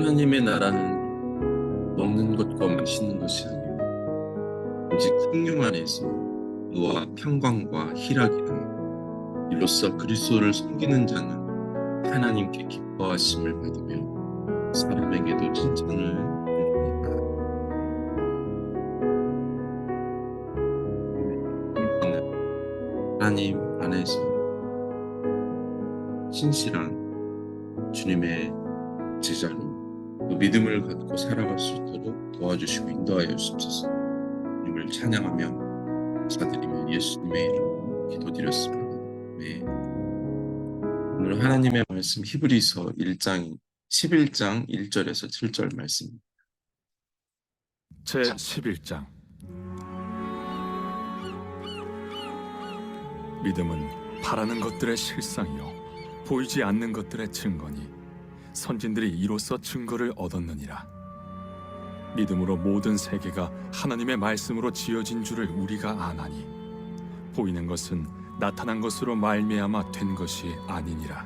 하나님의 나라는 먹는 것과 마시는 것이 아니요 오직 성령 안에서 의와 평강과 희락이라. 이로써 그리스도를 섬기는 자는 하나님께 기뻐하심을 받으며 사람에게도 칭찬을 받느니라. 이거는 하나님 안에서 신실한 주님의 제자로 그 믿음을 갖고 살아갈 수 있도록 도와주시고 인도하여 주옵소서. 주님을 찬양하며 감사드리며 예수님의 이름으로 기도드렸습니다. 네. 오늘 하나님의 말씀 히브리서 1장 11장 1절에서 7절 말씀. 제 11장. 믿음은 바라는 것들의 실상이요 보이지 않는 것들의 증거니 선진들이 이로써 증거를 얻었느니라. 믿음으로 모든 세계가 하나님의 말씀으로 지어진 줄을 우리가 아나니 보이는 것은 나타난 것으로 말미암아 된 것이 아니니라.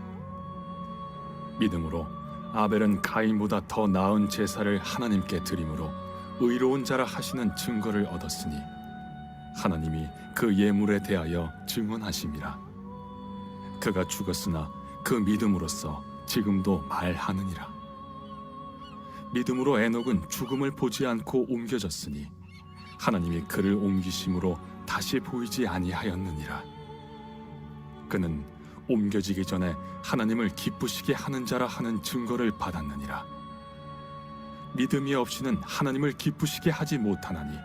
믿음으로 아벨은 가인보다 더 나은 제사를 하나님께 드림으로 의로운 자라 하시는 증거를 얻었으니 하나님이 그 예물에 대하여 증언하심이라. 그가 죽었으나 그 믿음으로써 지금도 말하느니라. 믿음으로 에녹은 죽음을 보지 않고 옮겨졌으니 하나님이 그를 옮기심으로 다시 보이지 아니하였느니라. 그는 옮겨지기 전에 하나님을 기쁘시게 하는 자라 하는 증거를 받았느니라. 믿음이 없이는 하나님을 기쁘시게 하지 못하나니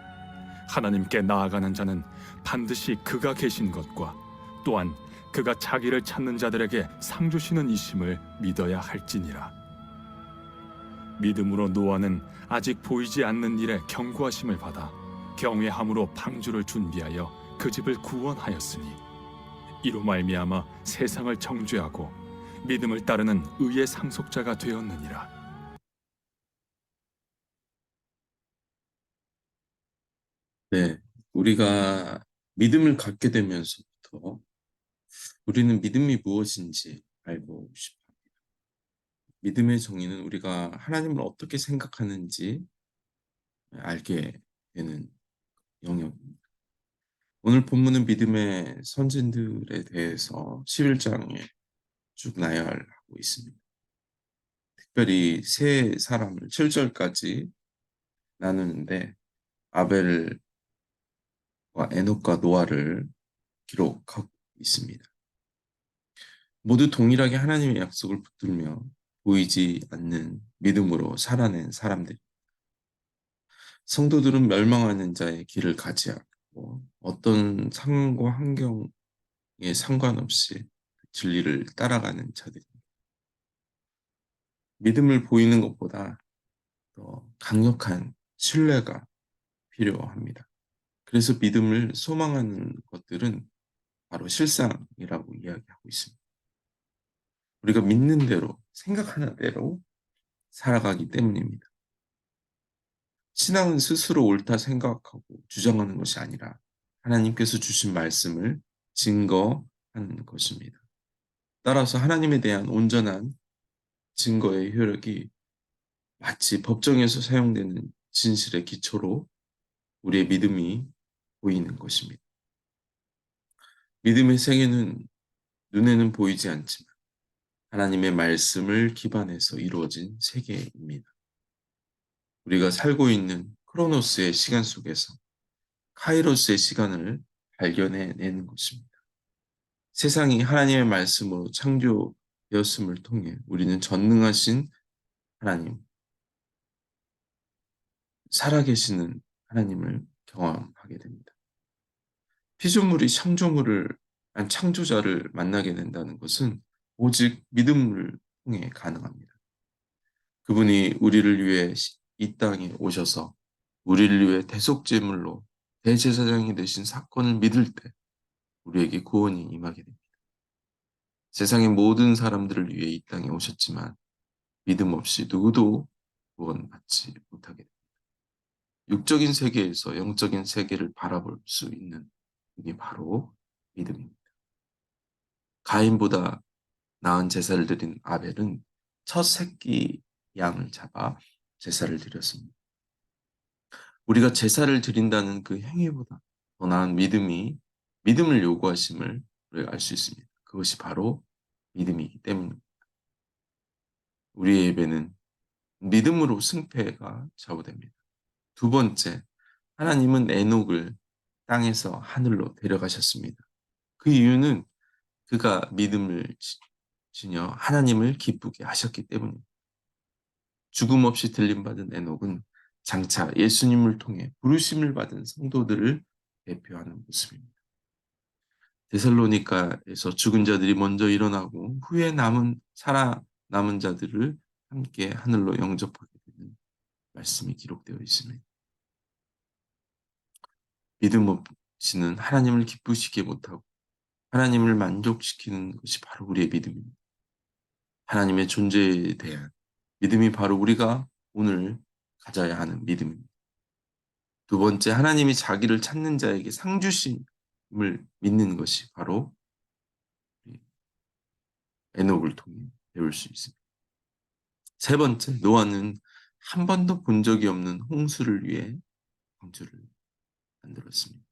하나님께 나아가는 자는 반드시 그가 계신 것과 또한 그가 자기를 찾는 자들에게 상 주시는 이심을 믿어야 할지니라. 믿음으로 노아는 아직 보이지 않는 일에 경고하심을 받아 경외함으로 방주를 준비하여 그 집을 구원하였으니 이로 말미암아 세상을 정죄하고 믿음을 따르는 의의 상속자가 되었느니라. 네, 우리가 믿음을 갖게 되면서부터 우리는 믿음이 무엇인지 알고 싶어요. 믿음의 정의는 우리가 하나님을 어떻게 생각하는지 알게 되는 영역입니다. 오늘 본문은 믿음의 선진들에 대해서 11장에 쭉 나열하고 있습니다. 특별히 세 사람을 7절까지 나누는데 아벨과 에녹과 노아를 기록하고 있습니다. 모두 동일하게 하나님의 약속을 붙들며 보이지 않는 믿음으로 살아낸 사람들. 성도들은 멸망하는 자의 길을 가지 않고 어떤 상황과 환경에 상관없이 진리를 따라가는 자들입니다. 믿음을 보이는 것보다 더 강력한 신뢰가 필요합니다. 그래서 믿음을 소망하는 것들은 바로 실상이라고 이야기하고 있습니다. 우리가 믿는 대로, 생각하는 대로 살아가기 때문입니다. 신앙은 스스로 옳다 생각하고 주장하는 것이 아니라 하나님께서 주신 말씀을 증거하는 것입니다. 따라서 하나님에 대한 온전한 증거의 효력이 마치 법정에서 사용되는 진실의 기초로 우리의 믿음이 보이는 것입니다. 믿음의 세계는 눈에는 보이지 않지만 하나님의 말씀을 기반해서 이루어진 세계입니다. 우리가 살고 있는 크로노스의 시간 속에서 카이로스의 시간을 발견해내는 것입니다. 세상이 하나님의 말씀으로 창조되었음을 통해 우리는 전능하신 하나님, 살아계시는 하나님을 경험하게 됩니다. 피조물이 창조자를 만나게 된다는 것은 오직 믿음을 통해 가능합니다. 그분이 우리를 위해 이 땅에 오셔서 우리를 위해 대속제물로 대제사장이 되신 사건을 믿을 때 우리에게 구원이 임하게 됩니다. 세상의 모든 사람들을 위해 이 땅에 오셨지만 믿음 없이 누구도 구원받지 못하게 됩니다. 육적인 세계에서 영적인 세계를 바라볼 수 있는 그게 바로 믿음입니다. 가인보다 나은 제사를 드린 아벨은 첫 새끼 양을 잡아 제사를 드렸습니다. 우리가 제사를 드린다는 그 행위보다 더 나은 믿음을 요구하심을 우리가 알 수 있습니다. 그것이 바로 믿음이기 때문입니다. 우리의 예배는 믿음으로 승패가 좌우됩니다. 두 번째, 하나님은 에녹을 땅에서 하늘로 데려가셨습니다. 그 이유는 그가 믿음을 지녀 하나님을 기쁘게 하셨기 때문입니다. 죽음 없이 들림받은 에녹은 장차 예수님을 통해 부르심을 받은 성도들을 대표하는 모습입니다. 데살로니가에서 죽은 자들이 먼저 일어나고 후에 살아남은 자들을 함께 하늘로 영접하게 되는 말씀이 기록되어 있습니다. 믿음 없이는 하나님을 기쁘시게 못하고 하나님을 만족시키는 것이 바로 우리의 믿음입니다. 하나님의 존재에 대한 믿음이 바로 우리가 오늘 가져야 하는 믿음입니다. 두 번째, 하나님이 자기를 찾는 자에게 상 주심을 믿는 것이 바로 에녹을 통해 배울 수 있습니다. 세 번째, 노아는 한 번도 본 적이 없는 홍수를 위해 방주를 만들었습니다.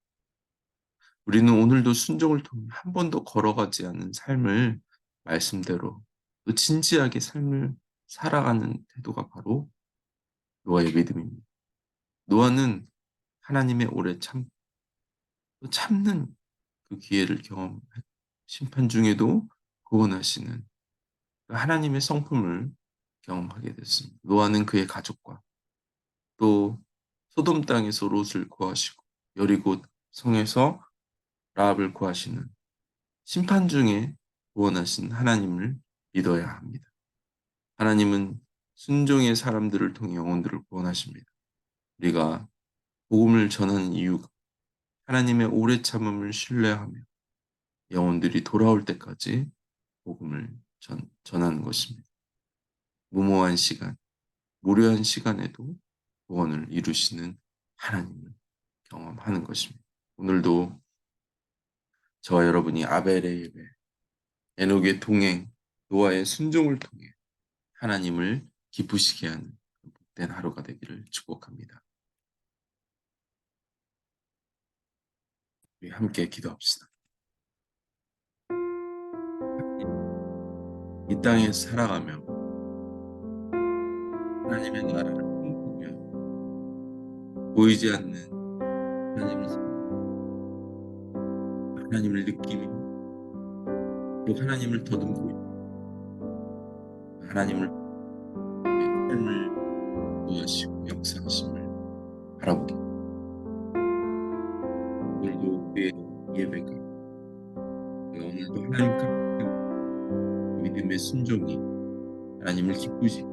우리는 오늘도 순종을 통해 한 번도 걸어가지 않은 삶을 말씀대로 또 진지하게 삶을 살아가는 태도가 바로 노아의 믿음입니다. 노아는 하나님의 오래 참는 그 기회를 경험했고 심판 중에도 구원하시는 그 하나님의 성품을 경험하게 됐습니다. 노아는 그의 가족과 또 소돔 땅에서 롯을 구하시고 여리고 성에서 라합을 구하시는 심판 중에 구원하신 하나님을 믿어야 합니다. 하나님은 순종의 사람들을 통해 영혼들을 구원하십니다. 우리가 복음을 전하는 이유가 하나님의 오래 참음을 신뢰하며 영혼들이 돌아올 때까지 복음을 전하는 것입니다. 무모한 시간, 무료한 시간에도 구원을 이루시는 하나님을 경험하는 것입니다. 오늘도 저와 여러분이 아벨의 예배, 에녹의 동행, 노아의 순종을 통해 하나님을 기쁘시게 하는 복된 하루가 되기를 축복합니다. 우리 함께 기도합시다. 이 땅에 살아가며 하나님의 나라를 꿈꾸며 보이지 않는 하나님을 느끼며 또 하나님을 더듬고 하나님을 삶을 구하시고 역사하심을 바라보게 오늘도 우리의 예배가 오늘도 하나님과 믿음의 순종이 하나님을 기쁘시게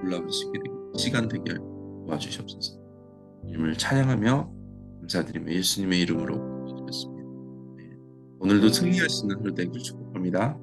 올라가시게 되고 시간 되게 도와주시옵소서. 이름을 찬양하며 감사드리며 예수님의 이름으로 기도드렸습니다. 오늘도 승리하시는 하루 되기를 축복합니다.